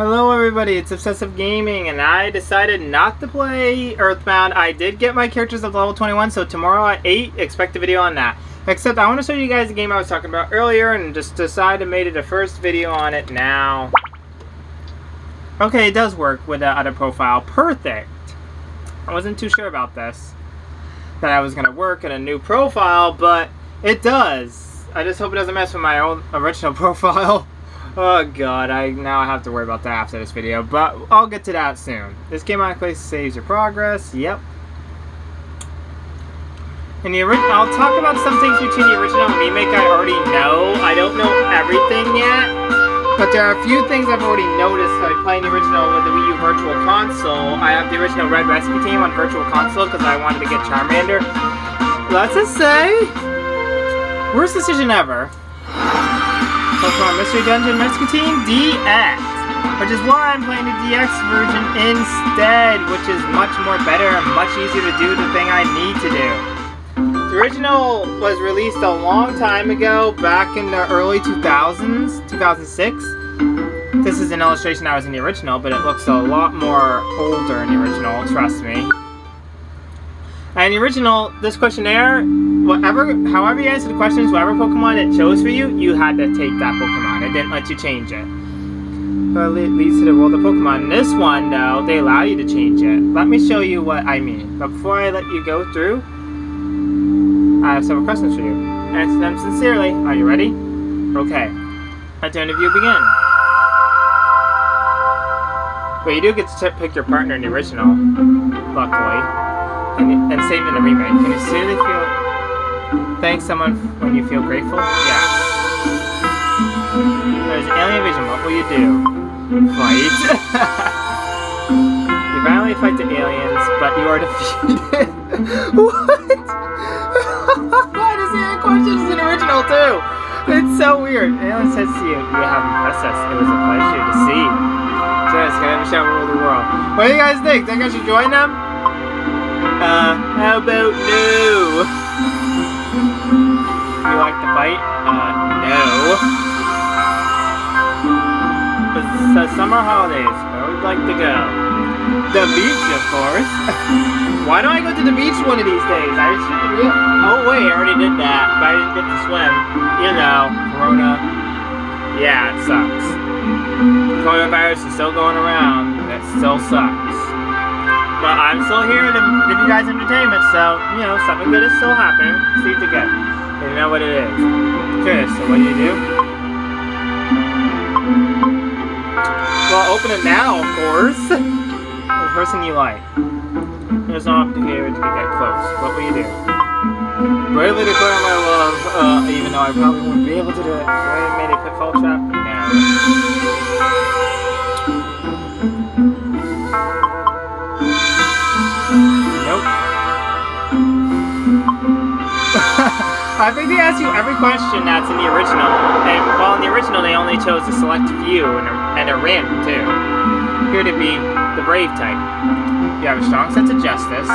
Hello everybody, it's Obsessive Gaming, and I decided not to play Earthbound. I did get my characters up to level 21, so tomorrow at 8, expect a video on that. Except I want to show you guys the game I was talking about earlier, and just decided to make it a first video on it now. Okay, it does work with the other profile. Perfect! I wasn't too sure about this, that I was going to work in a new profile, but it does. I just hope it doesn't mess with my old original profile. Oh god, now I have to worry about that after this video, but I'll get to that soon. This game automatically saves your progress, yep. In the I'll talk about some things between the original and remake I already know. I don't know everything yet, but there are a few things I've already noticed by playing the original with the Wii U Virtual Console. I have the original Red Rescue Team on Virtual Console because I wanted to get Charmander. Let's just say, worst decision ever. Pokemon Mystery Dungeon Rescue Team DX, which is why I'm playing the DX version instead, which is much more better and much easier to do the thing I need to do. The original was released a long time ago, back in the early 2000s, 2006. This is an illustration I was in the original, but it looks a lot more older in the original, trust me. And the original, this questionnaire, however you answer the questions, whatever Pokemon it chose for you, you had to take that Pokemon. It didn't let you change it. But it leads to the world of Pokemon. In this one, though, they allow you to change it. Let me show you what I mean. But before I let you go through, I have several questions for you. Answer them sincerely. Are you ready? Okay. Let the interview begin. Well, you do get to pick your partner in the original, luckily. And same in the remake. Can you seriously thank someone when you feel grateful? Yeah. There's alien invasion. What will you do? Fight. You violently fight the aliens, but you are defeated. What? Why does the alien questions in the original too? It's so weird. The alien says to you, "You have impressed us. It was a pleasure to see. Just gonna show rule the world." What do you guys think? Think I should join them? How about no? You like to fight? No. It's the summer holidays. Where would you like to go? The beach, of course. Why don't I go to the beach one of these days? I should. Oh wait, I already did that, but I didn't get to swim. You know, Corona. Yeah, it sucks. Coronavirus is still going around. It still sucks. But I'm still here to give you guys entertainment, so, you know, something good is still happening. See it again. You know what it is. Okay, so what do you do? Well, open it now, of course. The person you like. There's no opportunity to get close. What will you do? Bravely declare my love, even though I probably wouldn't be able to do it. I made a pitfall trap? No. Nope. I think they ask you every question that's in the original, and well, in the original they only chose a select few and a random too. Here to be the brave type. You have a strong sense of justice.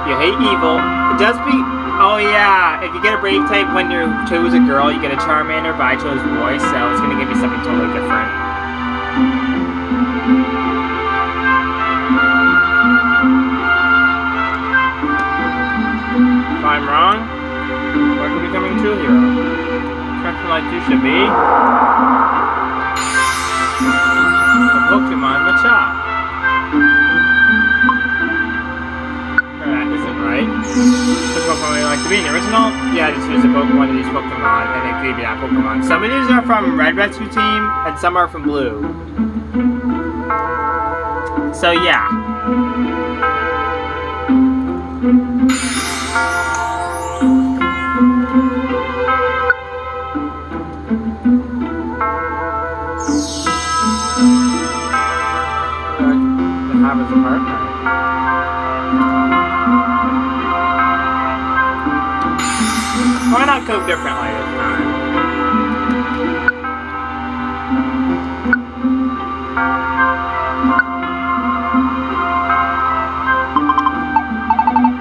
You hate evil. Just be. Oh yeah, if you get a brave type when you choose a girl, you get a Charmander, but I chose boy, so it's gonna give you something totally different. If I'm wrong, what could becoming a true hero? Something like you should be. A Pokemon Machop. That isn't right. Which Pokemon you like to be? In the original? Yeah, just use one of these Pokemon and it could be that Pokemon. Some of these are from Red Rescue Team and some are from Blue. So yeah. Have as a partner. Why not go differently this time?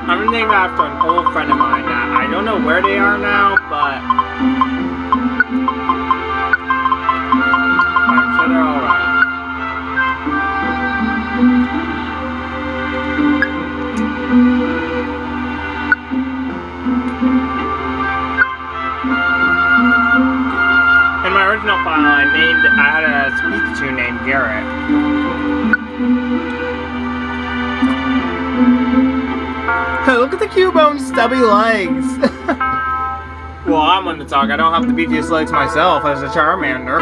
I'm named after an old friend of mine. I don't know where they are now, but I'm sure they're alright. original file, I had a Pikachu named Garrett. Look at the Cubone stubby legs. Well, I'm one to talk. I don't have the beefiest legs myself as a Charmander.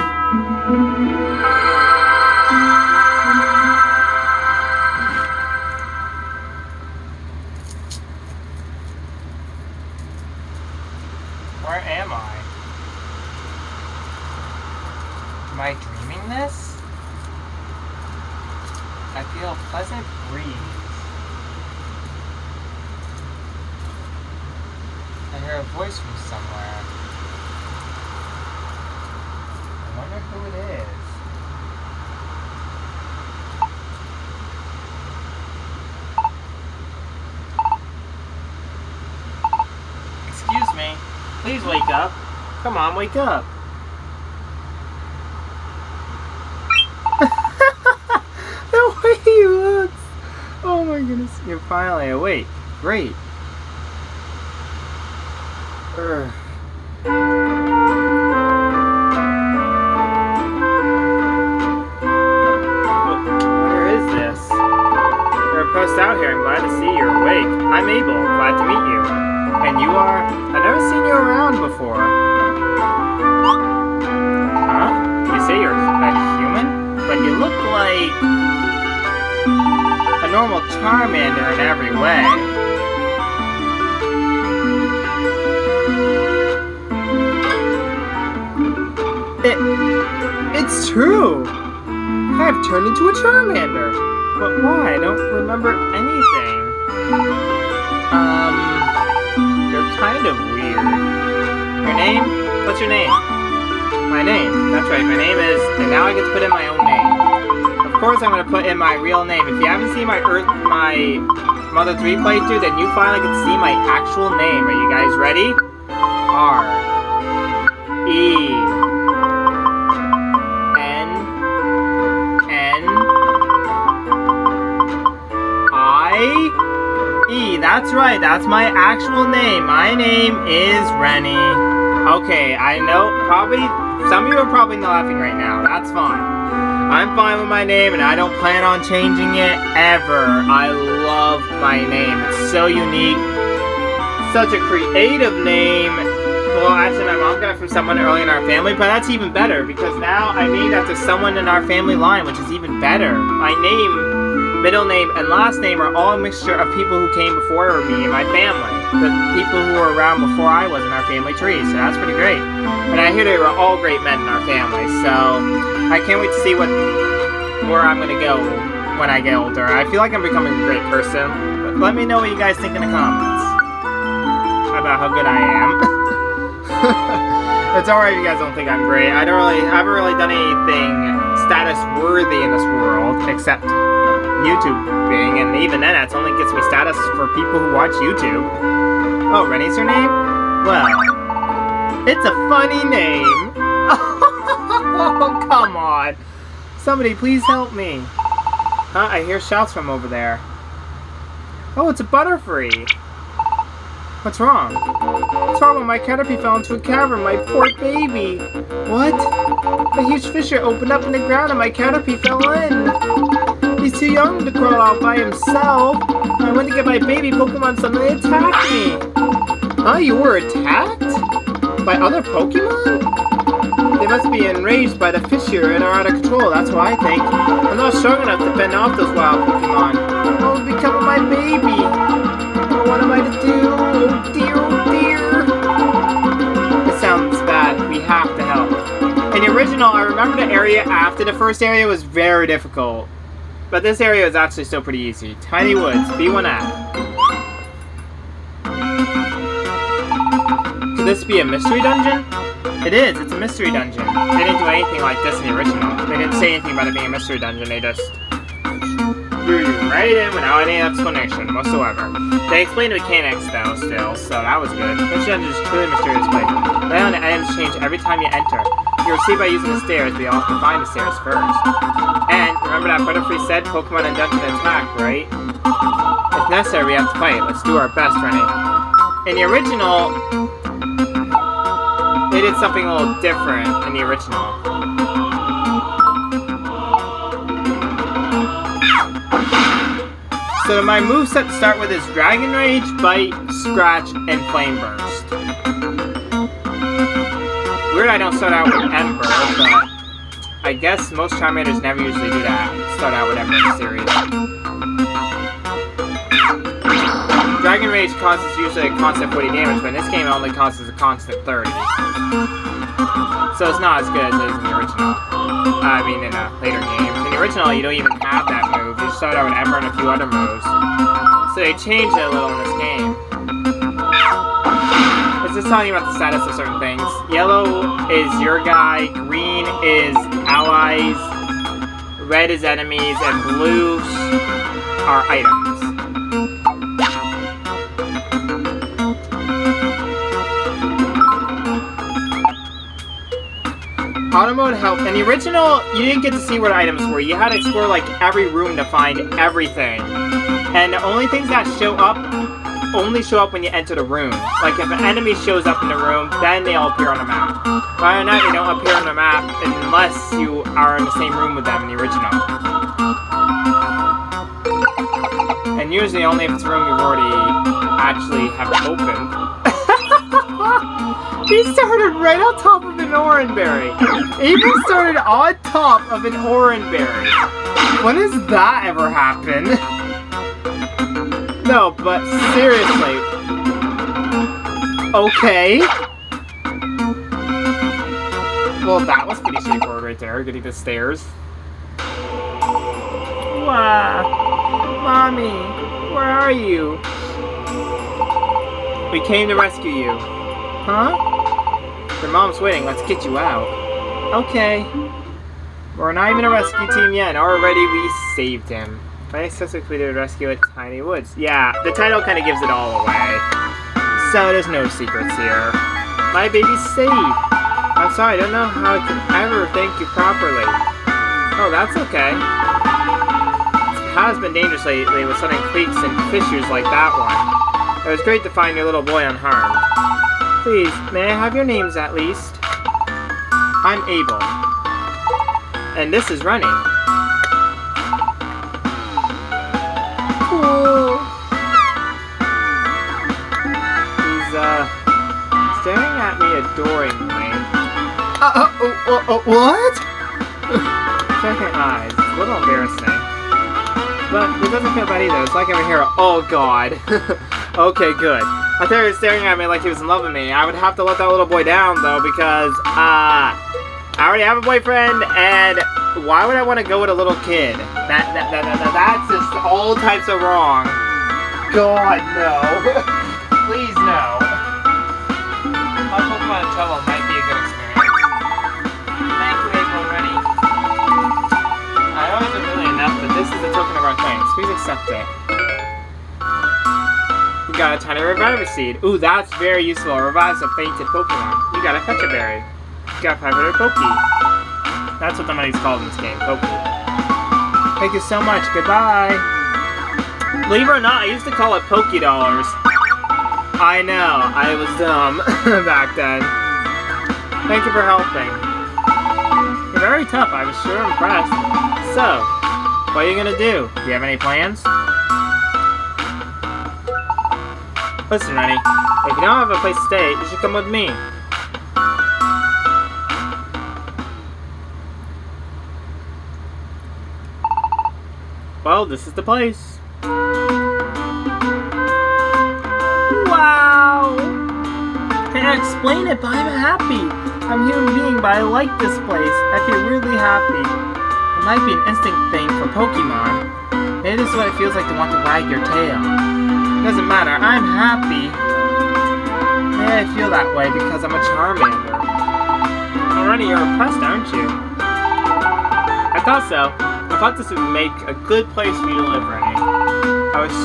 Where am I? Am I dreaming this? I feel a pleasant breeze. I hear a voice from somewhere. I wonder who it is. Excuse me. Please wake up. Come on, wake up. The way he looks. Oh my goodness. You're finally awake. Great. Where is this? You're a post out here. I'm glad to see you're awake. I'm Abel. Glad to meet you. And you are? I've never seen you around before. Huh? You say you're a human? But you look like a normal Charmander in every way. It's true! I have turned into a Charmander! But why? I don't remember anything. You're kind of weird. Your name? What's your name? My name. That's right, my name is... And now I get to put in my own name. Of course I'm going to put in my real name. If you haven't seen my Mother 3 playthrough, then you finally get to see my actual name. Are you guys ready? R-E-N-N-I-E. That's right, that's my actual name. My name is Rennie. Okay, I know, some of you are probably laughing right now. That's fine. I'm fine with my name, and I don't plan on changing it ever. I love my name. It's so unique. Such a creative name. Well, actually, my mom got it from someone early in our family, but that's even better, because now I named after someone in our family line, which is even better. My name, middle name, and last name are all a mixture of people who came before me in my family. The people who were around before I was in our family tree, so that's pretty great. And I hear they were all great men in our family, so I can't wait to see where I'm going to go when I get older. I feel like I'm becoming a great person, but let me know what you guys think in the comments about how good I am. It's alright if you guys don't think I'm great. I haven't really done anything status worthy in this world except YouTubing, and even then it only gets me status for people who watch YouTube. Oh, Rennie's her name? Well, it's a funny name. Oh, come on. Somebody please help me. Huh? I hear shouts from over there. Oh, it's a Butterfree. What's wrong? What's wrong with my Caterpie fell into a cavern, my poor baby? What? A huge fissure opened up in the ground and my Caterpie fell in. He's too young to crawl out by himself. I went to get my baby Pokemon, suddenly attacked me. Huh? You were attacked? By other Pokemon? They must be enraged by the fissure and are out of control, that's what I think. I'm not strong enough to fend off those wild Pokemon. What will become of my baby? What am I to do? Oh dear, oh dear. This sounds bad. We have to help. In the original, I remember the area after the first area was very difficult. But this area is actually still pretty easy. Tiny Woods, B1F. Could this be a mystery dungeon? It is, it's a mystery dungeon. They didn't do anything like this in the original. They didn't say anything about it being a mystery dungeon, they just threw you right in without any explanation whatsoever. They explained the mechanics though still, so that was good. Mystery dungeon is truly a mysterious place. Layout and items change every time you enter. You receive by using the stairs, but you also have to find the stairs first. And remember that Butterfree said Pokemon in dungeon attack, right? If necessary, we have to fight. Let's do our best, Rennie. In the original, they did something a little different in the original. So my moveset to start with is Dragon Rage, Bite, Scratch, and Flame Burst. Weird I don't start out with Ember, but I guess most Charm Raiders never usually do that. Start out with Ember in the series. Dragon Rage causes usually a constant 40 damage, but in this game it only causes a constant 30. So it's not as good as it is in the original. I mean in later games. In the original you don't even have that move. You just start out with Ember and a few other moves. So they changed it a little in this game. It's just telling you about the status of certain things. Yellow is your guy, green is allies, red is enemies, and blues are items. Auto mode helped. In the original, you didn't get to see where the items were. You had to explore like every room to find everything. And the only things that show up only show up when you enter the room. Like if an enemy shows up in the room, then they'll appear on the map. Other than that, they don't appear on the map unless you are in the same room with them in the original. And usually only if it's a room you've already actually have opened. He started right on top of an oranberry. Even started on top of an oranberry. When has that ever happened? No, but seriously. Okay. Well, that was pretty straightforward right there, getting the stairs. Wow. Mommy, where are you? We came to rescue you. Huh? Your mom's waiting, let's get you out. Okay. We're not even a rescue team yet, and already we saved him. My successfully completed a rescue at Tiny Woods. Yeah, the title kind of gives it all away. So there's no secrets here. My baby's safe. I'm sorry, I don't know how I can ever thank you properly. Oh, that's okay. It has been dangerous lately with sudden creaks and fissures like that one. It was great to find your little boy unharmed. Please, may I have your names at least? I'm Abel. And this is Rennie. Cool. He's, staring at me adoringly. What? Checking eyes. It's a little embarrassing. But it doesn't feel bad either. It's like I'm here. Oh, God. Okay, good. I thought he was staring at me like he was in love with me. I would have to let that little boy down, though, because, I already have a boyfriend, and why would I want to go with a little kid? That's just all types of wrong. God, no. Please, no. My Pokemon in trouble might be a good experience. Thank you, April Rennie. I always do really enough, but this is a token of our thanks. Please accept it. You got a tiny reviver seed. Ooh, that's very useful. It revives a fainted Pokemon. You got a Fetch a Berry. You got 500 Poke. That's what the money's called in this game, Poke. Thank you so much. Goodbye. Believe it or not, I used to call it Poke Dollars. I know, I was dumb back then. Thank you for helping. You're very tough. I was sure impressed. So, what are you gonna do? Do you have any plans? Listen, Rennie, if you don't have a place to stay, you should come with me. Well, this is the place. Wow! Can't explain it, but I'm happy. I'm a human being, but I like this place. I feel really happy. It might be an instinct thing for Pokemon. Maybe this is what it feels like to want to wag your tail. It doesn't matter, I'm happy. Maybe I feel that way because I'm a Charmander. Already you're impressed, aren't you? I thought so. I thought this would make a good place for you to live, Rennie. I was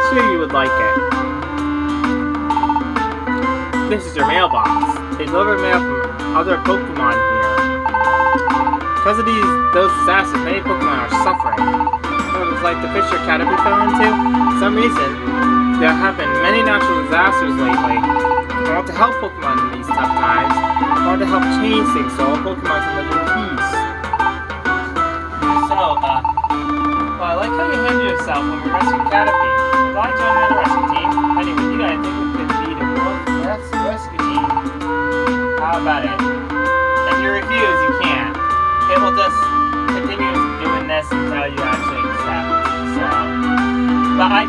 sure you would like it. This is your mailbox. They deliver mail from other Pokemon here. Because of those disasters, many Pokemon are suffering. It was like the Fisher Caterpie fell into. For some reason, there have been many natural disasters lately. I want to help Pokemon in these tough times. I want to help change things so all Pokemon can live in peace. So, well, I like how you handled yourself when we rescued Caterpie. If I join another rescue team, heading with you, I think we could be the world's best rescue team. How about it? If you refuse, you can't. It will just continue doing this until you actually accept. So, but I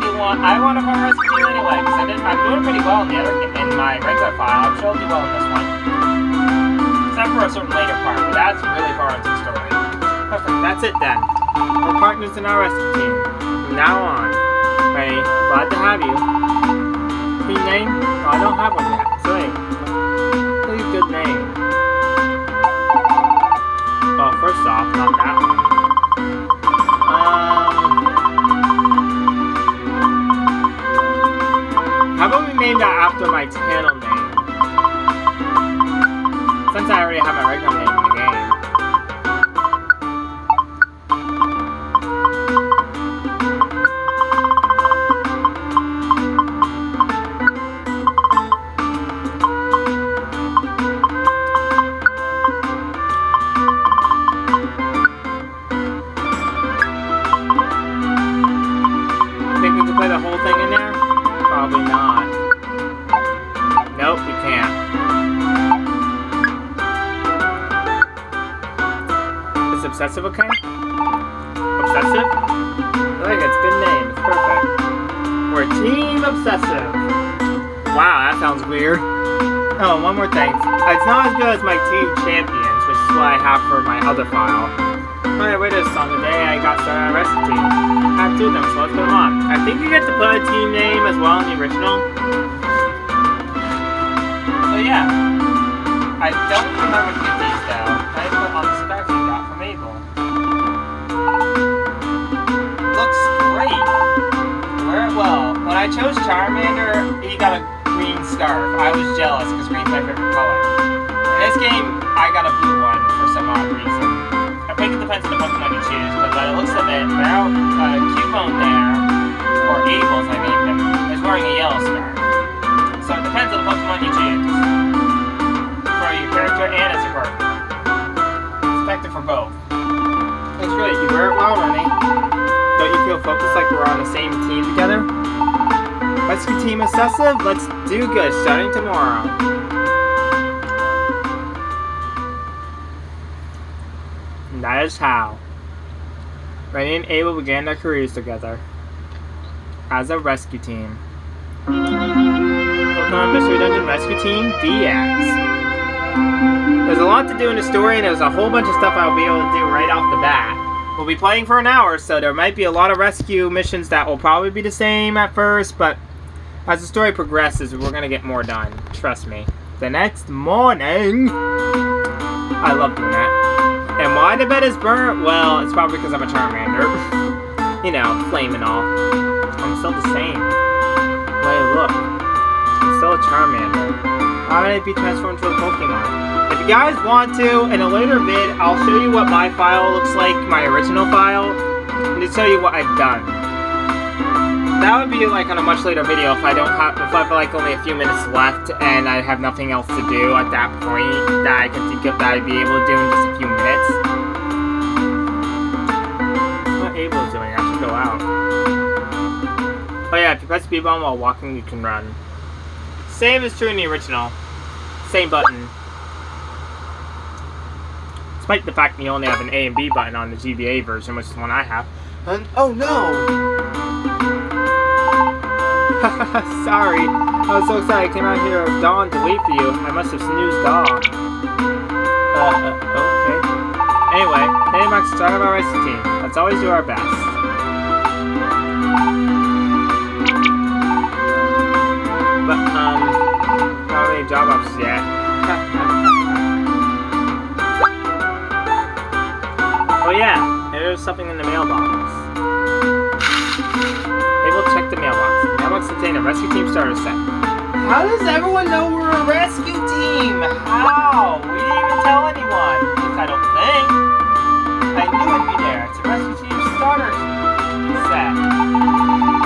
want to form a rescue team anyway, because I'm doing pretty well in my regular file. I'm sure I'll do well in this one. Except for a certain later part, but that's really far into the story. Perfect, that's it then. We're partners in our rescue team. From now on. Ready? Glad to have you. Team name? Oh, I don't have one yet. So wait. Really good name. Well, first off, not that one. How about we name that after my channel name? Since I already have my regular name in the game. Think we can play the whole thing in there? Probably not. Nope, we can't. Is Obsessive okay? Obsessive? I like it, it's a good name, it's perfect. We're Team Obsessive. Wow, that sounds weird. Oh, one more thing. It's not as good as my Team Champions, which is what I have for my other file. Alright, wait a song today I got started on a rescue team. I have two of them, so let's put them on. I think you get to put a team name as well in the original. So yeah. I don't remember to get these though. I put on the specs we got from Abel. Looks great. Wear it well. When I chose Charmander, he got a green scarf. I was jealous because green's my favorite color. In this game, I got a blue one for some odd reason. I think it depends on the Pokemon you choose, but by the looks of it, Cubone there, or Abel's I named him, is wearing a yellow scarf. So it depends on the Pokemon you choose. For your character and as your partner. It's effective for both. That's great, you wear it well, Rennie. Don't you feel focused like we're on the same team together? Rescue Team Obsessive, let's do good starting tomorrow. And that is how Rennie and Abel began their careers together as a rescue team. Pokemon Mystery Dungeon Rescue Team DX. There's a lot to do in the story, and there's a whole bunch of stuff I'll be able to do right off the bat. We'll be playing for an hour, so there might be a lot of rescue missions that will probably be the same at first, but as the story progresses, we're going to get more done. Trust me. The next morning, I love doing that. And why the bed is burnt? Well, it's probably because I'm a Charmander. You know, flame and all. I'm still the same. Wait, look. I'm still a Charmander. Why would I be transformed into a Pokemon? If you guys want to, in a later vid, I'll show you what my file looks like, my original file, and to show you what I've done. That would be like on a much later video if I have like only a few minutes left and I have nothing else to do at that point that I can think of that I'd be able to do in just a few minutes. What Abel is doing, I should go out. Oh yeah, if you press B button while walking, you can run. Same is true in the original. Same button. Despite the fact that you only have an A and B button on the GBA version, which is the one I have. And, oh no! Sorry, I was so excited I came out here at dawn to wait for you. I must have snoozed off. Okay. Anyway, heading back to start of our rescue team. Let's always do our best. But, not any job ups yet. Oh yeah, there's something in the mailbox. Check the mailbox. The mailbox contains a rescue team starter set. How does everyone know we're a rescue team? How? We didn't even tell anyone. At least I don't think. I knew it'd be there. It's a rescue team starter set.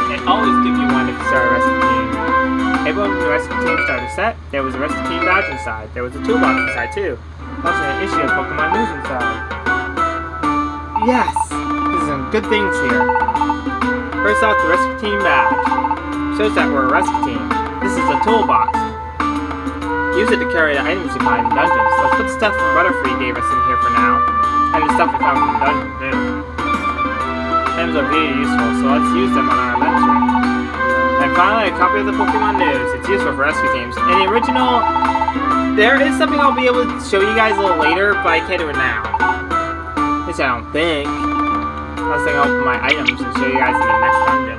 They always give you one if you start a rescue team. Able to the rescue team starter a set. There was a rescue team badge inside. There was a toolbox inside too. Also an issue of Pokemon news inside. Yes! There's some good things here. First off, the rescue team badge. Shows that we're a rescue team. This is a toolbox. Use it to carry the items you find in dungeons. Let's put stuff from Butterfree gave us in here for now. And the stuff we found from the dungeon too. Items are really useful, so let's use them on our adventure. And finally, a copy of the Pokemon News. It's useful for rescue teams. In the original, there is something I'll be able to show you guys a little later, but I can't do it now. At least I don't think. Unless I can open my items and show you guys in the next dungeon.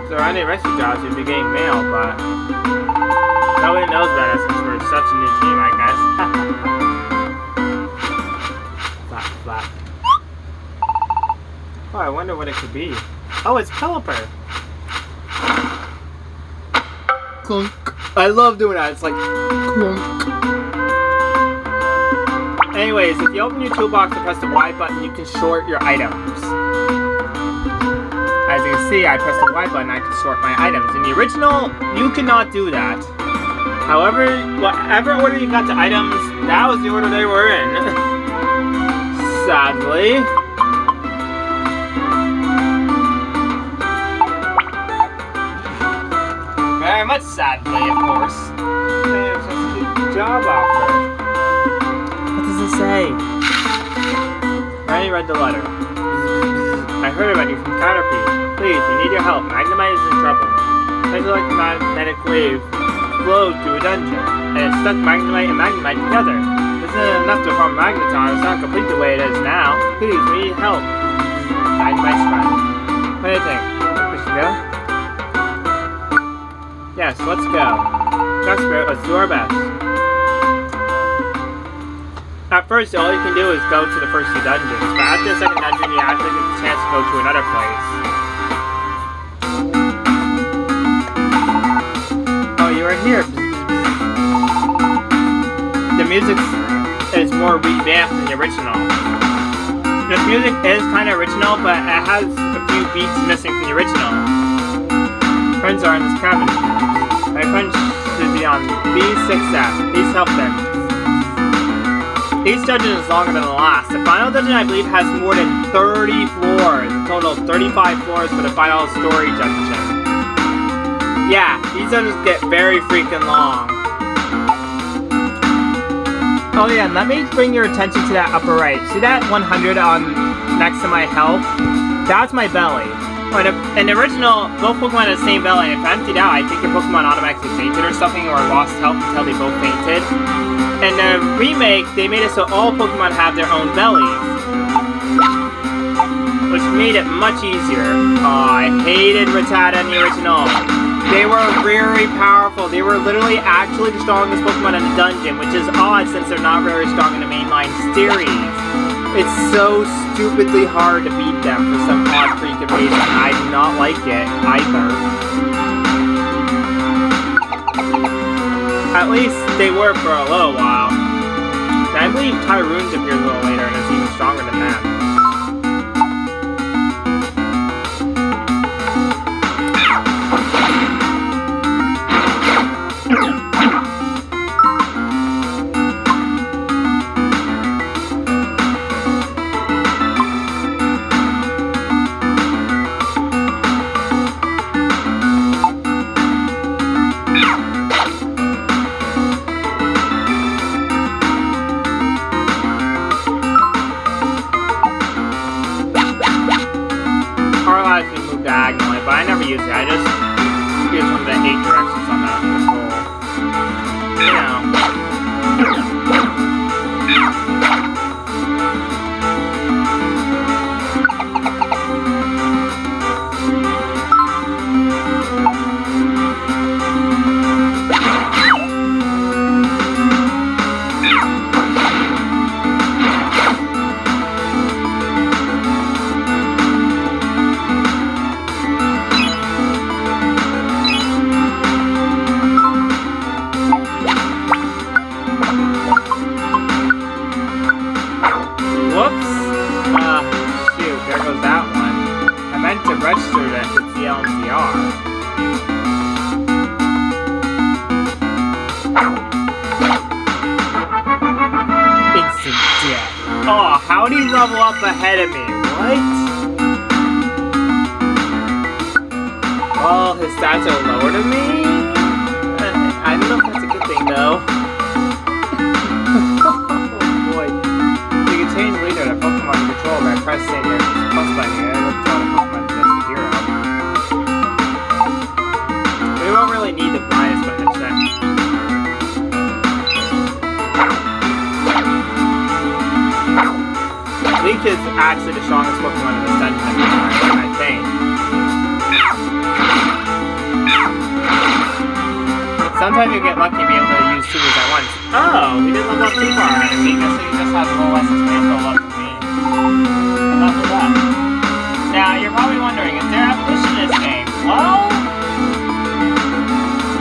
So around any rescue jobs, you'd be getting mail, but nobody knows about us since we're such a new team, I guess. Flap. Oh, I wonder what it could be. Oh, it's Pelipper. Clunk. I love doing that. It's like clunk. Anyways, if you open your toolbox and press the Y button, you can sort your items. As you can see, I pressed the Y button, I can sort my items. In the original, you cannot do that. However, whatever order you got the items, that was the order they were in. Sadly. Very much sadly, of course. There's a job offer. What does it say? I already read the letter. I heard about you from Caterpie. Please, we need your help. Magnemite is in trouble. There's an electromagnetic wave flowed through a dungeon, and it stuck Magnemite and Magnemite together. This isn't enough to form Magneton. It's not complete the way it is now. Please, we need help. Magnemite's friend. What do you think? We should go? Yes, let's go. Spirit, let's do our best. At first, all you can do is go to the first two dungeons, but after the second dungeon, you actually get the chance to go to another place. Oh, you are here. The music is more revamped than the original. This music is kind of original, but it has a few beats missing from the original. Friends are in this cabin. My friends should be on B6F. Please help them. Each dungeon is longer than the last. The final dungeon, I believe, has more than 30 floors. A total of 35 floors for the final story dungeon. Yeah, these dungeons get very freaking long. Oh yeah, and let me bring your attention to that upper right. See that 100 on next to my health? That's my belly. But in the original, both Pokemon have the same belly, and if emptied out, I think your Pokemon automatically fainted or something, or lost health until they both fainted. In the remake, they made it so all Pokemon have their own bellies, which made it much easier. Oh, I hated Rattata in the original. They were very powerful. They were literally actually the strongest Pokemon in the dungeon, which is odd since they're not very strong in the mainline series. It's so stupidly hard to beat them for some odd freaking reason. I do not like it either. At least they were for a little while. And I believe Tyroon's appears a little later and is even stronger than that. Diagonally, but I never use it. I just use one of the 8 directions on that control. You know. Shoot, there goes that one. I meant to register that to CLMCR. Oh, how'd he level up ahead of me? What? Well, his stats are lower than me? I don't know if that's a good thing, though. Oh, boy. You can change leader to Pokemon you control by pressing your plus button. You gotta look for the Pokemon that's the hero. We won't really need the brightest button to check. Leech is actually the strongest Pokemon in this dungeon, I think. Sometimes you get lucky being able to use two moves at once. Oh, he didn't level up too far ahead of me. Guess he just has a little less experience to level up than me. Enough of that. Now, you're probably wondering, is there evolution in this game? Well,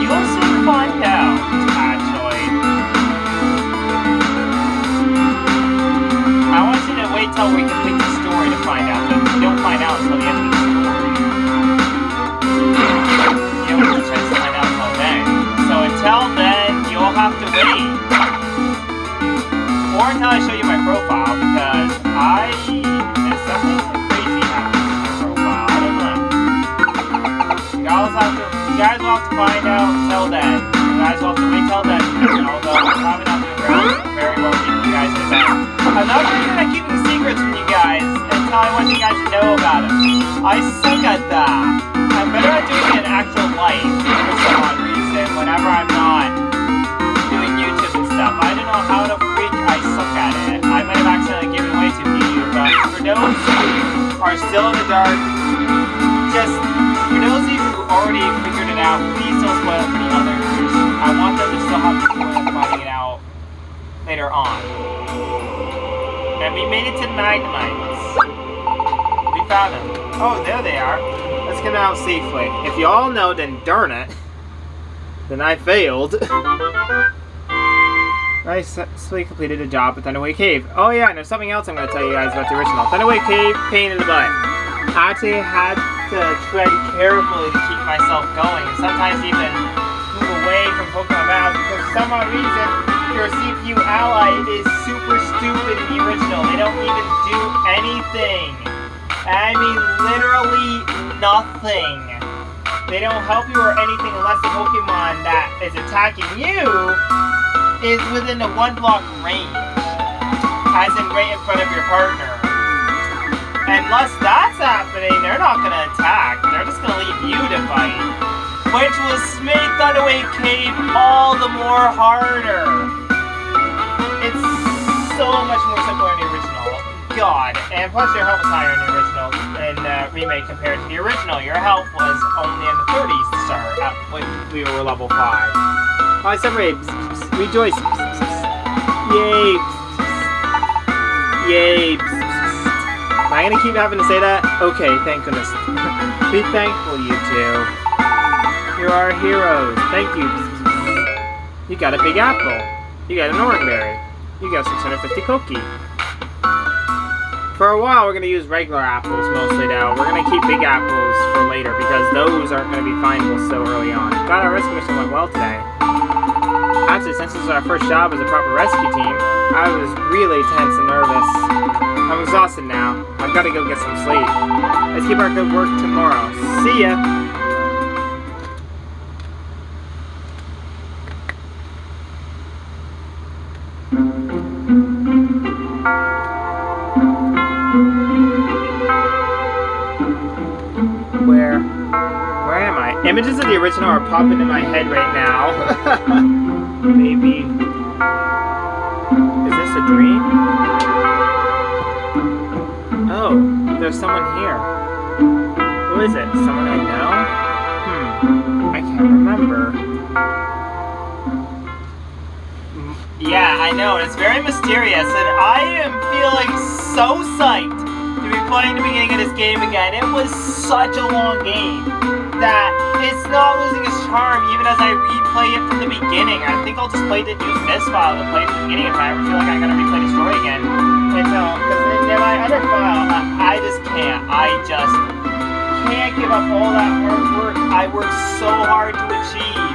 you'll soon find out, actually. I want you to wait till we complete the story to find out, but you don't find out until the end of the story. You don't have a chance to find out until then. So until then, you'll have to wait. Or until I show you my profile, because there's something crazy happening with my profile. I don't know. You guys will have to find out until then. You guys will have to wait till then. Although I'm probably not doing very well keeping you guys in that. I'm not very good at keeping secrets from you guys and telling what you guys know about them. I suck at that. I'm better at doing it in actual life for some odd reason whenever I'm not doing YouTube and stuff. I don't know how the freak I suck at it. I might have accidentally given away to you, but for those who are still in the dark, for those of you who already figured it out, please don't spoil it for the others. I want them to still have the joy of finding it out later on. And we made it to Magnemites. We found them. Oh, there they are. Let's get them out safely. If you all know, then darn it. Then I failed. I successfully completed a job at Thunderway Cave. Oh yeah, and there's something else I'm going to tell you guys about the original. Thunderway Cave, pain in the butt. I actually had to tread carefully to keep myself going, and sometimes even move away from Pokemon Battles because for some odd reason, your CPU ally is super stupid in the original. They don't even do anything. I mean, literally nothing. They don't help you or anything unless the Pokemon that is attacking you is within a 1-block range. As in right in front of your partner. Unless that's happening, they're not going to attack. They're just going to leave you to fight. Which was made Thunderway Cave all the more harder. It's so much more simpler in the original. God. And plus your health was higher in the original and remake compared to the original. Your health was only in the 30s to start when we were level 5. I celebrate. Rejoice. Yay. Yay. Am I gonna keep having to say that? Okay, thank goodness. Be thankful, you two. You are heroes. Thank you. You got a big apple. You got an orangeberry. You got 650 Koki. For a while, we're gonna use regular apples mostly now. We're gonna keep big apples for later because those aren't gonna be findable so early on. Glad our rescue mission went well today. Actually, since this is our first job as a proper rescue team, I was really tense and nervous. I'm exhausted now. I've got to go get some sleep. Let's keep our good work tomorrow. See ya! Where am I? Images of the original are popping in my head right now. Maybe. Is this a dream? Oh, there's someone here. Who is it? Someone I know? I can't remember. Yeah, I know. It's very mysterious, and I am feeling so psyched to be playing the beginning of this game again. It was such a long game that it's not losing its charm even as I replay it from the beginning. I think I'll just play use this file to play it from the beginning if I ever feel like I'm going to replay the story again. Because in my other file, I just can't. I just can't give up all that hard work I worked so hard to achieve.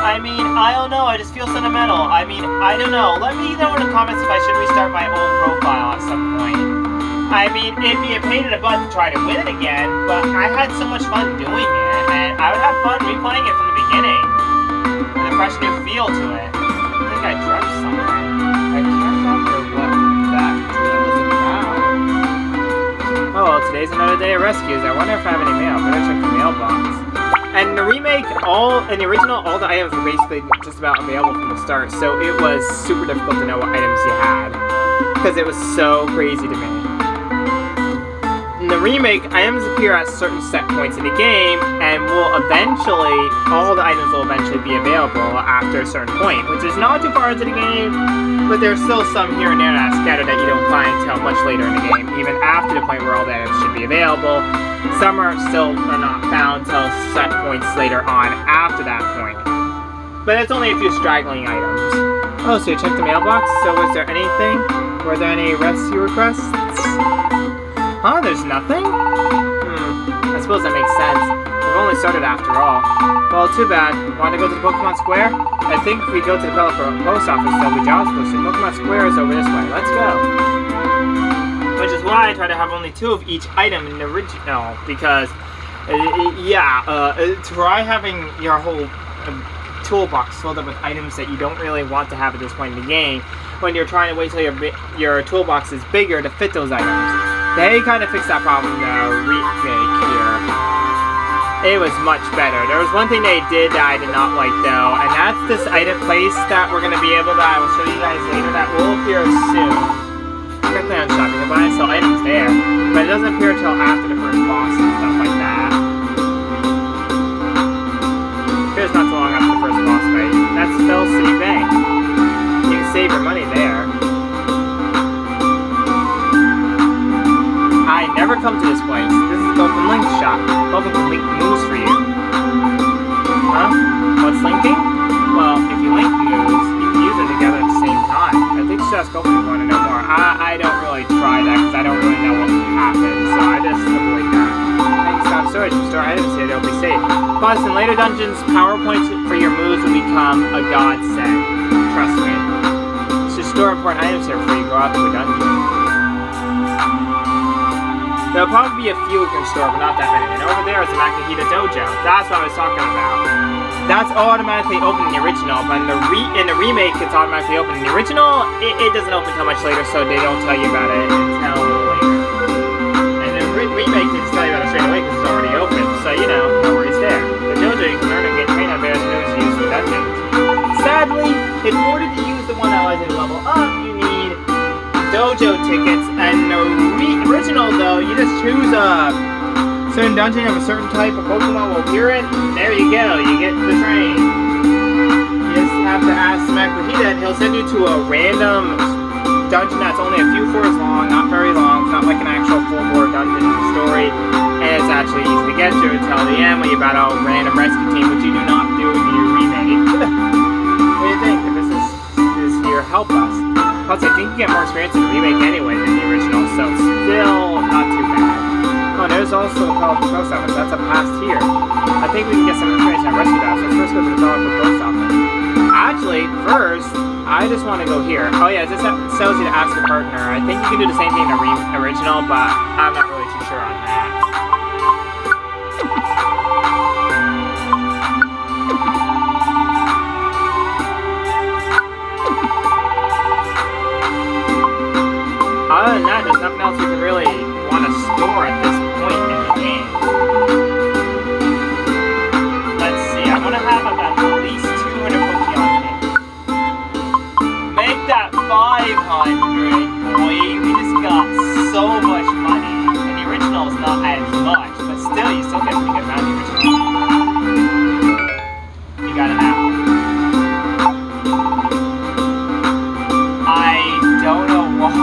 I mean, I don't know. I just feel sentimental. I mean, I don't know. Let me know in the comments if I should restart my old profile at some point. I mean, it'd be a pain in the butt to try to win it again, but I had so much fun doing it, and I would have fun replaying it from the beginning. With a fresh new feel to it. I think I dreamt something. I can't remember what that was about. Oh well, today's another day of rescues. I wonder if I have any mail. Better check the mailbox. And the remake, in the original, all the items were basically just about available from the start, so it was super difficult to know what items you had, because it was so crazy to me. In the remake, items appear at certain set points in the game, and all the items will eventually be available after a certain point, which is not too far into the game, but there's still some here and there that are scattered that you don't find until much later in the game, even after the point where all the items should be available. Some are not found until set points later on after that point. But it's only a few straggling items. Oh, so you checked the mailbox? So was there anything? Were there any rescue requests? Huh, there's nothing? I suppose that makes sense. We've only started after all. Well, too bad. Want to go to the Pokemon Square? I think if we go to the post office, there'll be jobs posted. Pokemon Square is over this way. Let's go. Which is why I try to have only 2 of each item in the original, because, try having your whole toolbox filled up with items that you don't really want to have at this point in the game, when you're trying to wait till your toolbox is bigger to fit those items. They kind of fixed that problem in the remake here. It was much better. There was one thing they did that I did not like though, and that's this item place that we're going to be able to, I will show you guys later, that will appear soon. Quickly on shopping, but I saw items there, but it doesn't appear until after the first boss and stuff like that. Appears not too long after the first boss fight. That's Spell City Bank. You can save your money there. I never come to this place. This is Open Link shop. Open Link moves for you. Huh? What's linking? Well, if you link moves, you can use them together at the same time. I think just Open if you want to know more. I don't really try that because I don't really know what happens, so I just avoid that. Thanks, stop storage and store items here, they'll be safe. Plus, in later dungeons, power points for your moves will become a godsend. Trust me. So store important items here before you go out to a dungeon. There'll probably be a few you can store, but not that many. And over there is the Makihita Dojo. That's what I was talking about. That's automatically open in the original, but in the remake, it's automatically open. In the original, it doesn't open until much later, so they don't tell you about it until later. And in the remake, they just tell you about it straight away because it's already open, so you know, no worries there. The dojo, you can learn and get trained on various moves used in dungeons. Sadly, in order to use the one that allows you to level up, you need dojo tickets, and the original, though, you just choose a certain dungeon of a certain type of Pokemon will appear in, and there you go, you get the train. You just have to ask Makihita, and he'll send you to a random dungeon that's only a few floors long, not very long, it's not like an actual full-board dungeon story, and it's actually easy to get to until the end when you battle a random rescue team, which you do not do in your remake. What do you think? If this is here, help us. Plus, I think you get more experience in the remake anyway than the original, so it's still not too bad. Oh, and there's also a post office. That's up past here. I think we can get some information on rescue dogs. Let's first go to the developer post office. Actually, first, I just want to go here. Oh yeah, this tells you to ask a partner. I think you can do the same thing in the original, but I'm not really too sure on that. Other than that, there's nothing else we can really want to store at this point in the game. Let's see, I want to have about at least 200 Pokemon games. Make that 500, boy. We just got so much money. And the original is not as much, but still, you still get pretty good amount of the original. You got an apple. I don't know why.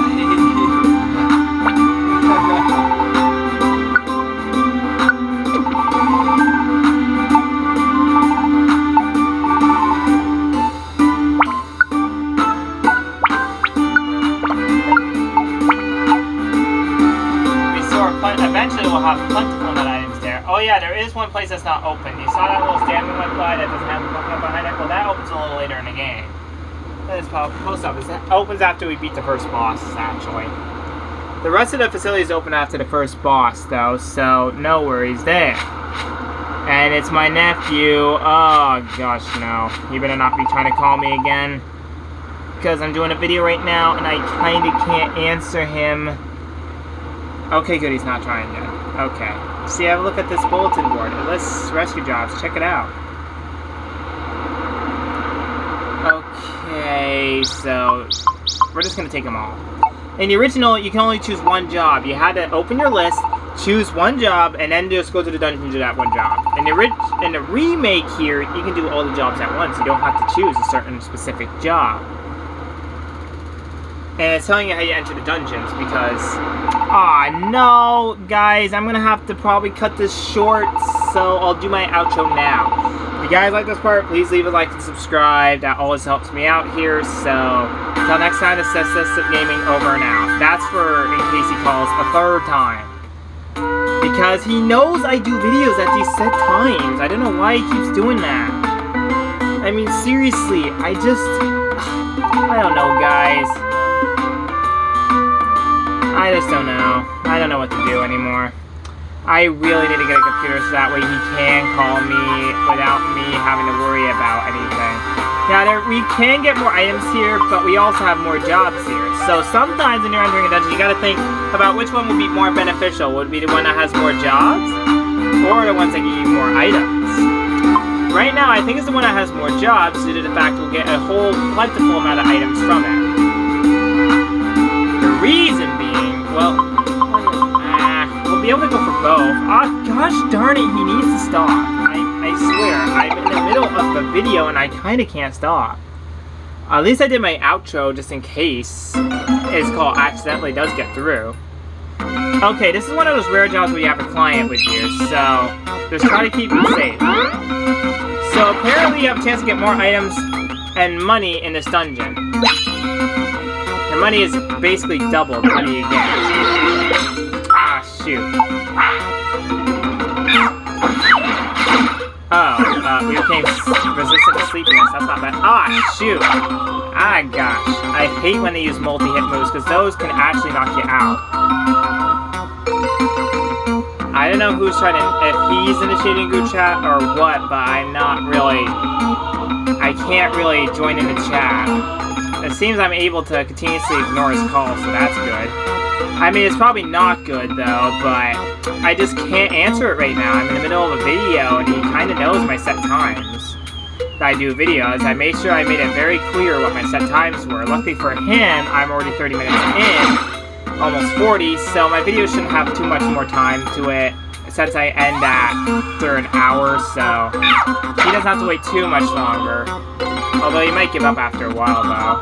Eventually we'll have plentiful net items there. Oh yeah, there is one place that's not open. You saw that little stand we went by that doesn't have a button up behind it? Well, that opens a little later in the game. That is probably post office. That opens after we beat the first boss, actually. The rest of the facilities open after the first boss, though, so no worries there. And it's my nephew. Oh, gosh, no. You better not be trying to call me again. Because I'm doing a video right now, and I kind of can't answer him. Okay, good, he's not trying yet. Okay. See, have a look at this bulletin board. It lists rescue jobs. Check it out. Okay, so we're just going to take them all. In the original, you can only choose one job. You had to open your list, choose one job, and then just go to the dungeon and do that one job. In the remake here, you can do all the jobs at once. You don't have to choose a certain specific job. And it's telling you how you enter the dungeons because... Aw, no, guys, I'm going to have to probably cut this short, so I'll do my outro now. If you guys like this part, please leave a like and subscribe. That always helps me out here, so... Until next time, this is System Gaming over and out. That's for, in case he calls, a third time. Because he knows I do videos at these set times. I don't know why he keeps doing that. I mean, seriously, I don't know, guys. I just don't know. I don't know what to do anymore. I really need to get a computer so that way he can call me without me having to worry about anything. Yeah, we can get more items here, but we also have more jobs here. So sometimes when you're entering a dungeon, you gotta think about which one would be more beneficial. Would it be the one that has more jobs? Or the ones that give you more items? Right now, I think it's the one that has more jobs due to the fact we'll get a whole plentiful amount of items from it. The reason being, well, we'll be able to go for both. Ah, gosh darn it, he needs to stop. I swear, I'm in the middle of the video and I kind of can't stop. At least I did my outro just in case his call accidentally does get through. Okay, this is one of those rare jobs where you have a client with you, so just try to keep it safe. So apparently you have a chance to get more items and money in this dungeon. The money is basically doubled. What do you get? Ah, shoot. Oh, we became resistant to sleepiness. That's not bad. Ah, shoot. Ah, gosh. I hate when they use multi-hit moves, because those can actually knock you out. I don't know who's trying to... if he's initiating group chat or what, but I'm not really... I can't really join in the chat. It seems I'm able to continuously ignore his calls, so that's good. I mean, it's probably not good, though, but I just can't answer it right now. I'm in the middle of a video, and he kind of knows my set times that I do videos. I made sure I made it very clear what my set times were. Luckily for him, I'm already 30 minutes in, almost 40, so my video shouldn't have too much more time to it, since I end after an hour, so he doesn't have to wait too much longer. Although he might give up after a while, though.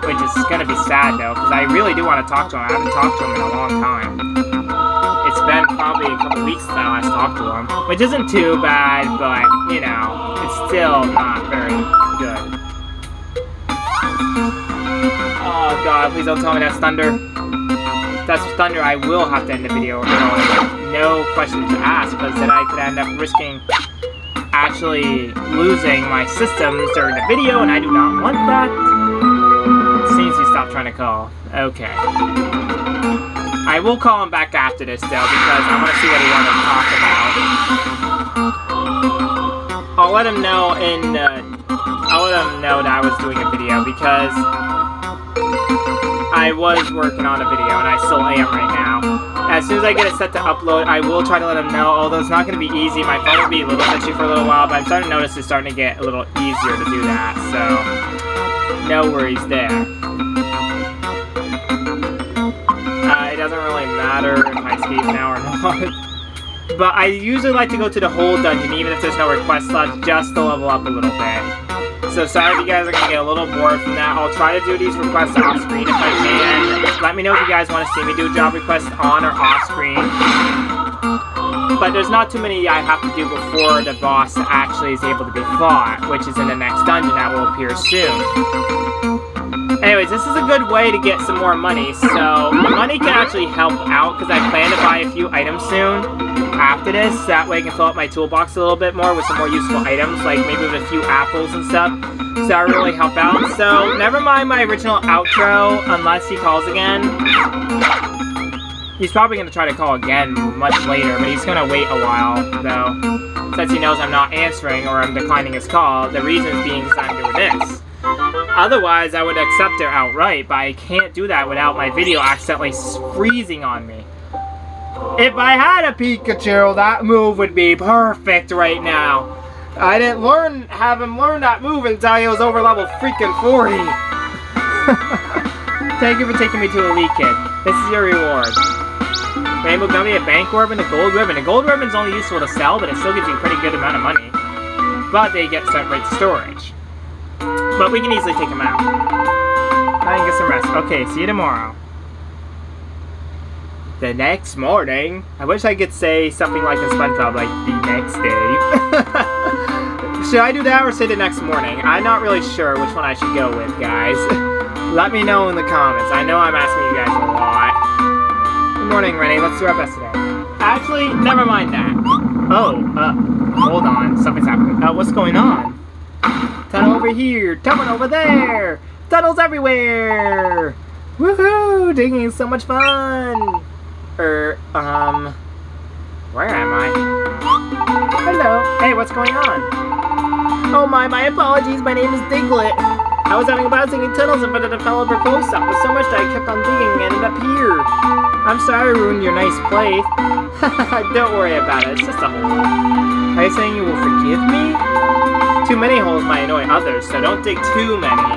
Which is gonna be sad, though, because I really do want to talk to him. I haven't talked to him in a long time. It's been probably a couple weeks since I last talked to him. Which isn't too bad, but, you know, it's still not very good. Oh, God, please don't tell me that's thunder. If that's thunder, I will have to end the video early. No questions asked, because then I could end up risking actually losing my systems during the video, and I do not want that. It seems he stopped trying to call. Okay. I will call him back after this, though, because I want to see what he wanted to talk about. I'll let him know that I was doing a video, because I was working on a video, and I still am right now. As soon as I get it set to upload, I will try to let him know, although it's not going to be easy. My phone will be a little glitchy for a little while, but I'm starting to notice it's starting to get a little easier to do that, so no worries there. It doesn't really matter if I escape now or not. But I usually like to go to the whole dungeon, even if there's no request slots, just to level up a little bit. So sorry if you guys are going to get a little bored from that. I'll try to do these requests off screen if I can. Let me know if you guys want to see me do job requests on or off screen. But there's not too many I have to do before the boss actually is able to be fought, which is in the next dungeon that will appear soon. Anyways, this is a good way to get some more money. So, the money can actually help out because I plan to buy a few items soon after this. That way I can fill up my toolbox a little bit more with some more useful items, like maybe with a few apples and stuff. So that would really help out. So, never mind my original outro unless he calls again. He's probably going to try to call again much later, but he's going to wait a while, though. Since he knows I'm not answering or I'm declining his call, the reason is being because I'm doing this. Otherwise, I would accept it outright, but I can't do that without my video accidentally freezing on me. If I had a Pikachu, that move would be perfect right now. I didn't have him learn that move until he was over level freaking 40. Thank you for taking me to Elite Kid. This is your reward. Rainbow Gummy, a bank orb, and a gold ribbon. A gold ribbon is only useful to sell, but it still gives you a pretty good amount of money. But they get separate storage. But we can easily take them out. I can get some rest. Okay, see you tomorrow. The next morning. I wish I could say something like in SpongeBob, like the next day. Should I do that or say the next morning? I'm not really sure which one I should go with, guys. Let me know in the comments. I know I'm asking you guys a lot. Good morning, Rennie. Let's do our best today. Actually, never mind that. Oh, hold on. Something's happening. What's going on? Tunnel over here. Tunnel over there. Tunnels everywhere. Woohoo! Digging is so much fun. Where am I? Hello. Hey, what's going on? Oh my apologies. My name is Diglett. I was having a blast digging tunnels in front of the fellow close up. With so much that I kept on digging and ended up here. I'm sorry I ruined your nice place. Don't worry about it. It's just a hole. Are you saying you will forgive me? Too many holes might annoy others, so don't dig too many.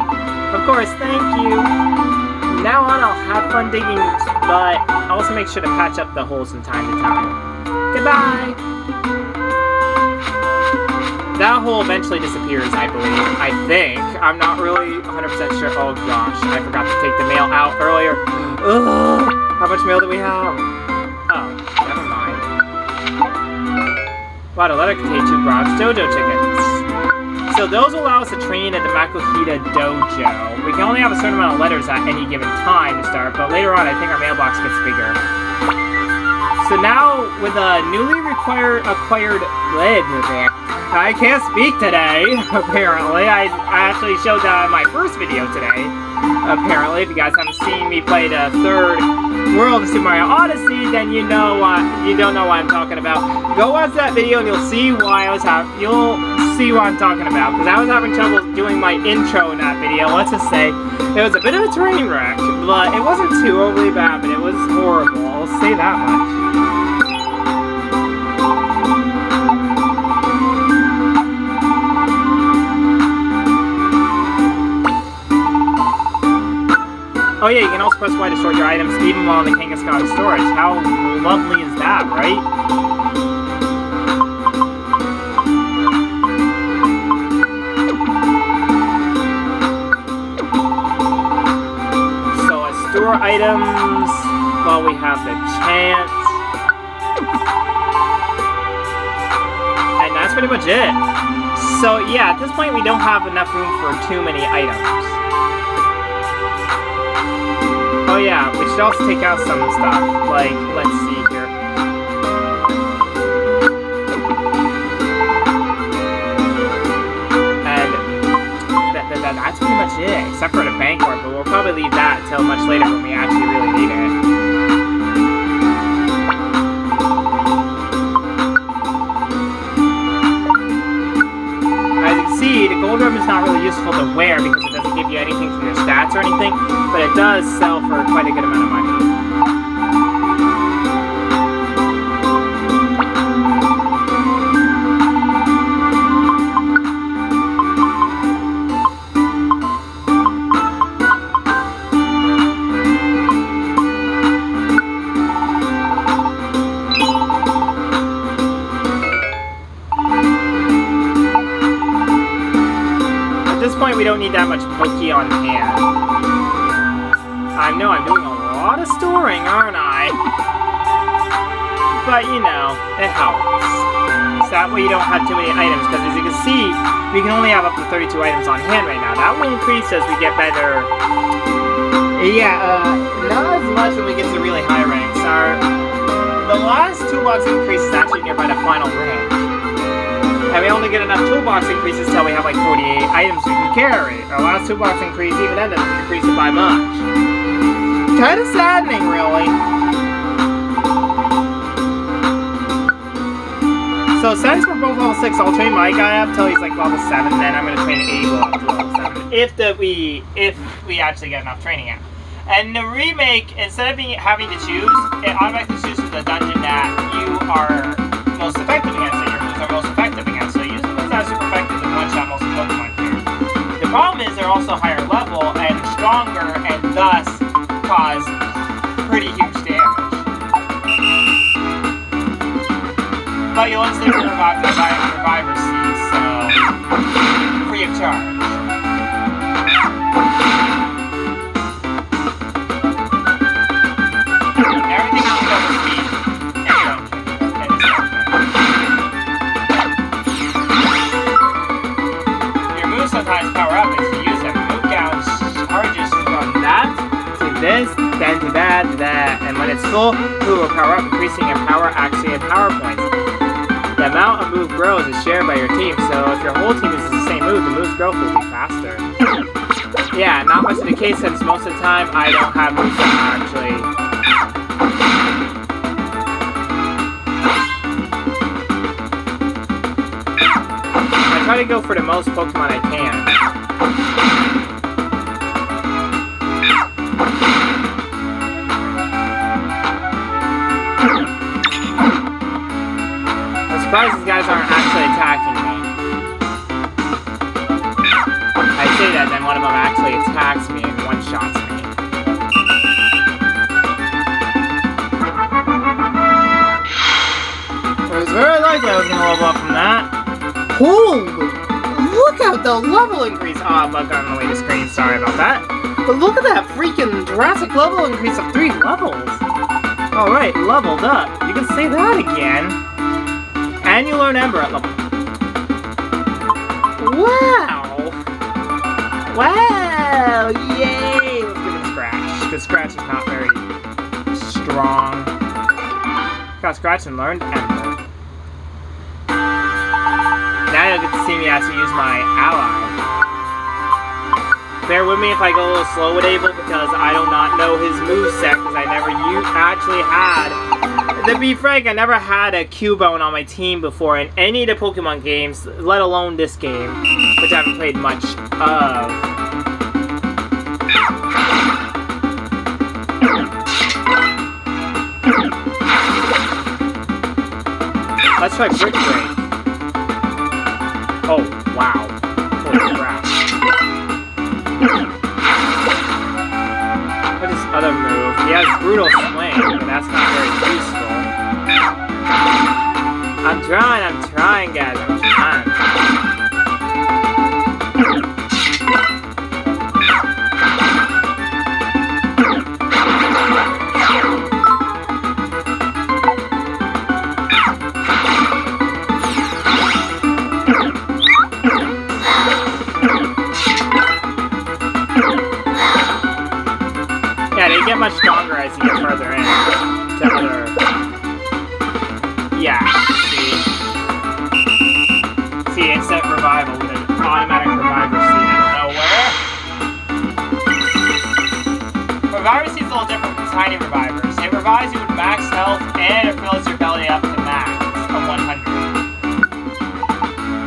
Of course, thank you. From now on, I'll have fun digging, but I'll also make sure to patch up the holes from time to time. Goodbye! That hole eventually disappears, I believe. I think. I'm not really 100% sure. Oh gosh, I forgot to take the mail out earlier. Ugh, how much mail do we have? Oh, never mind. Wow, the letter contained 2 bronze dojo tickets. So those allow us to train at the Makuhita Dojo. We can only have a certain amount of letters at any given time to start, but later on I think our mailbox gets bigger. So now, with a newly acquired lid, I can't speak today, apparently. I actually showed that in my first video today, apparently. If you guys haven't seen me play the third world of Super Mario Odyssey, then you don't know what I'm talking about. Go watch that video and you'll see why you'll see what I'm talking about. Because I was having trouble doing my intro in that video. Let's just say it was a bit of a train wreck, but it wasn't too overly bad, but it was horrible. I'll say that much. Oh yeah, you can also press Y to store your items even while in the Kangaskhan storage. How lovely is that, right? So let's store items while we have the chance. And that's pretty much it. So yeah, at this point we don't have enough room for too many items. Oh yeah, we should also take out some stuff, like, let's see here. And that's pretty much it, except for the bank orb, but we'll probably leave that until much later when we actually really need it. As you can see, the gold orb is not really useful to wear because it doesn't give you anything from your stats or anything, but it does sell for quite a good amount of money. At this point, we don't need that much Poke on hand. I know I'm doing a lot of storing, aren't I? But, you know, it helps. So that way you don't have too many items, because as you can see, we can only have up to 32 items on hand right now. That will increase as we get better. Yeah, not as much when we get to really high ranks. The last toolbox increase is actually nearby the final rank. And we only get enough toolbox increases till we have like 48 items we can carry. Our last toolbox increase, even then, doesn't increase it by much. Kind of saddening, really. So since we're both level 6, I'll train my guy up till he's like level 7, then I'm going to train Abel up to level 7. If we actually get enough training out. And the remake, instead of having to choose, it automatically chooses the dungeon that you are most effective against, that your moves are most effective against. So use the moves that are super effective and one-shot most Pokemon here. The problem is they're also higher level and stronger, and thus cause pretty huge damage. But you'll instantly revive the Reviver Seeds, so free of charge. Everything else over speed and your moves sometimes power up as you use them. Move down charges from that to this, then to that, and when it's full, move will power up, increasing in power, actually in power points. The amount of move grows is shared by your team, so if your whole team uses the same move, the move's growth will be faster. Yeah, not much of the case since most of the time I don't have moves that actually. I try to go for the most Pokemon I can. I'm surprised these guys aren't actually attacking me. I say that, then one of them actually attacks me and one-shots me. It was very likely I was going to level up from that. Holy! Look at the level increase! Oh, bug got on the way to screen, sorry about that. But look at that freaking Jurassic level increase of 3 levels! Alright, leveled up. You can say that again. And you learn Ember at level. Wow! Wow! Yay! Let's give it a Scratch. Because Scratch is not very strong. Got Scratch and learned Ember. Now you'll get to see me actually use my ally. Bear with me if I go a little slow with Abel because I do not know his moveset because I never actually had. To be frank, I never had a Cubone on my team before in any of the Pokemon games, let alone this game, which I haven't played much of. Let's try Brick Break. Oh, wow. Holy crap. What is his other move? He has Brutal Swing, but that's not very useful. I'm trying, guys. I'm trying. Yeah, they get much stronger as you get further in. To other... Yeah, see, instant revival with an automatic reviver seed out of nowhere. Reviver seed's a little different from tiny revivers. It revives you with max health and it fills your belly up to max of 100.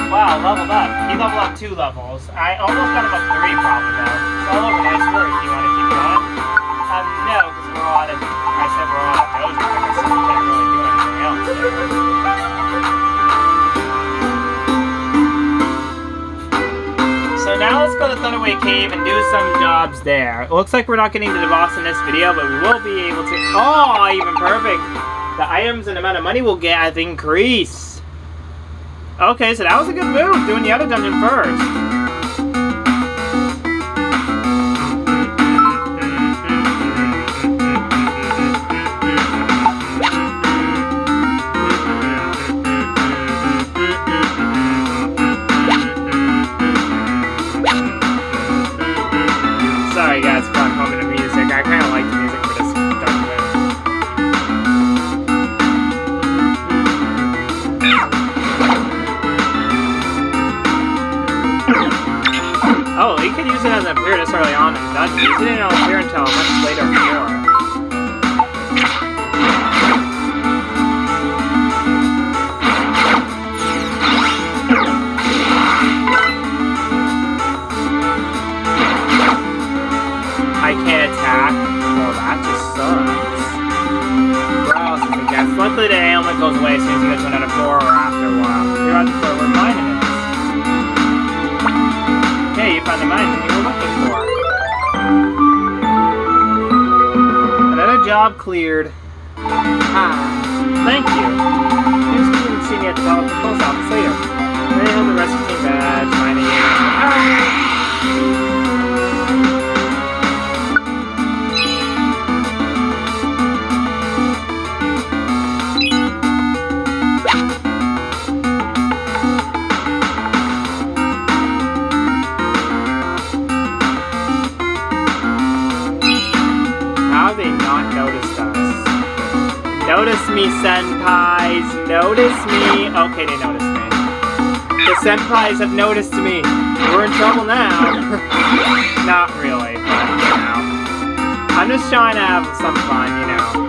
Wow, leveled up. He leveled up 2 levels. I almost got him up 3 probably though. So all over, nice work. Do you want to keep going? No, because we're all out of... I said we're all out of doses. Like I said, we can't really do anything else there. So now let's go to Thunderway Cave and do some jobs there. It looks like we're not getting to the boss in this video, but we will be able to... Oh, even perfect! The items and the amount of money we'll get have increased. Okay, so that was a good move, doing the other dungeon first. not use it and it'll appear until a much later floor. I can't attack. Well, that just sucks. Where else is it, guys? Luckily, the ailment goes away as soon as you get to another floor or after a while. You're on the floor where mine is. Okay, you found the mine that you were looking for. Another job cleared. Ah, thank you. Here's you can see me at the top of the post office later. They held the rescue team badge, mining you. Ah! Notice me, senpais. Notice me. Okay, they noticed me. The senpais have noticed me. We're in trouble now. Not really, but, you know. I'm just trying to have some fun, you know.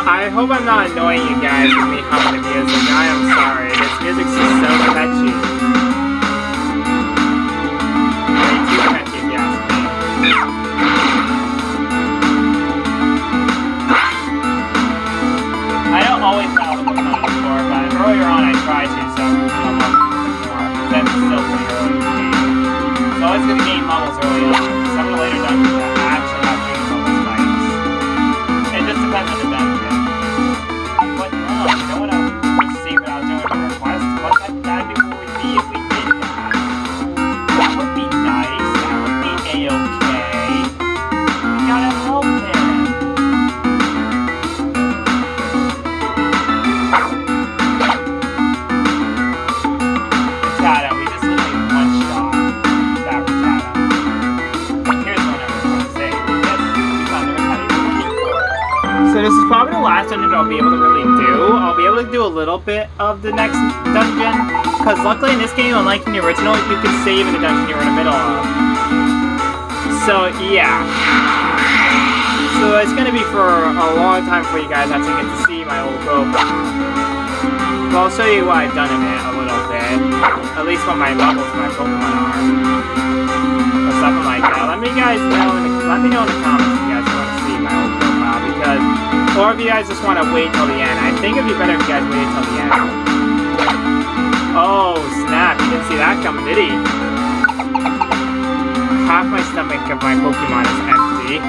I hope I'm not annoying you guys with me humming the music. I am sorry. This music's just so catchy. Way too catchy if you ask me. I don't always have a Pokemon before, but earlier on I tried to, so I'm up more. That's still pretty early in the game. So it's going to gain levels early on. Some of the later dungeons actually have big level spikes. It just depends on the dungeon. I don't want to see without doing a request. What type of bad people would be if we did that? That would be nice. That would be A-okay. We gotta help him. Rattata, we just literally one-shot that Rattata. Here's what I want to say. Yes, we found the Rattata you're looking for. So this is probably the last dungeon I'll be able to really do. I'll be able to do a little bit of the next dungeon, because luckily in this game, unlike in the original, you can save in the dungeon you're in the middle of. So yeah. So it's going to be for a long time for you guys actually get to see my old profile. Well, I'll show you what I've done in it a little bit. At least what my levels of my Pokemon are. Or something like that. Let me know in the comments if you guys want to see my old profile, because or if you guys just want to wait till the end. I think it'd be better if you guys waited till the end. Oh, snap. You didn't see that coming, did he? Half my stomach of my Pokemon is empty.